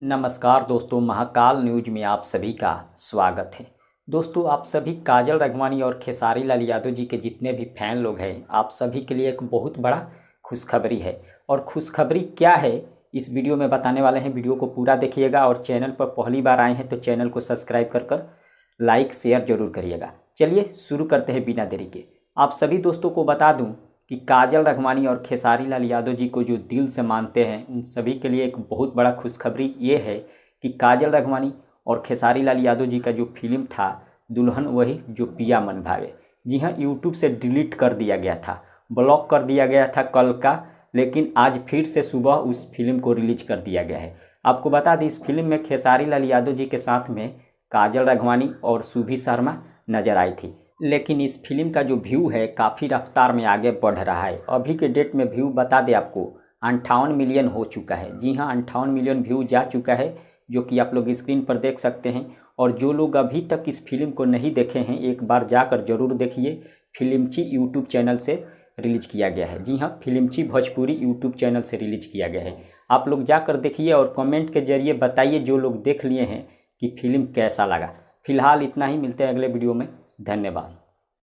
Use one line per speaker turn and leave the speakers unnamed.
नमस्कार दोस्तों, महाकाल न्यूज में आप सभी का स्वागत है। दोस्तों, आप सभी काजल राघवानी और खेसारी लाल यादव जी के जितने भी फैन लोग हैं, आप सभी के लिए एक बहुत बड़ा खुशखबरी है। और खुशखबरी क्या है इस वीडियो में बताने वाले हैं। वीडियो को पूरा देखिएगा और चैनल पर पहली बार आए हैं तो चैनल को सब्सक्राइब कर लाइक शेयर जरूर करिएगा। चलिए शुरू करते हैं बिना देरी के। आप सभी दोस्तों को बता दूं कि काजल राघवानी और खेसारी लाल यादव जी को जो दिल से मानते हैं उन सभी के लिए एक बहुत बड़ा खुशखबरी ये है कि काजल राघवानी और खेसारी लाल यादव जी का जो फिल्म था दुल्हन वही जो पिया मन भावे, जी हाँ, यूट्यूब से डिलीट कर दिया गया था, ब्लॉक कर दिया गया था कल का, लेकिन आज फिर से सुबह उस फिल्म को रिलीज कर दिया गया है। आपको बता दें, इस फिल्म में खेसारी लाल यादव जी के साथ में काजल राघवानी और सुभी शर्मा नजर आई थी। लेकिन इस फिल्म का जो व्यू है काफ़ी रफ्तार में आगे बढ़ रहा है। अभी के डेट में व्यू बता दें आपको 58 मिलियन हो चुका है। जी हाँ, 58 मिलियन व्यू जा चुका है, जो कि आप लोग स्क्रीन पर देख सकते हैं। और जो लोग अभी तक इस फिल्म को नहीं देखे हैं, एक बार जाकर जरूर देखिए। फिल्मची यूट्यूब चैनल से रिलीज किया गया है। जी हाँ, फिल्मची भोजपुरी यूट्यूब चैनल से रिलीज किया गया है। आप लोग जाकर देखिए और कमेंट के जरिए बताइए जो लोग देख लिए हैं कि फिल्म कैसा लगा। फिलहाल इतना ही, मिलते हैं अगले वीडियो में। धन्यवाद।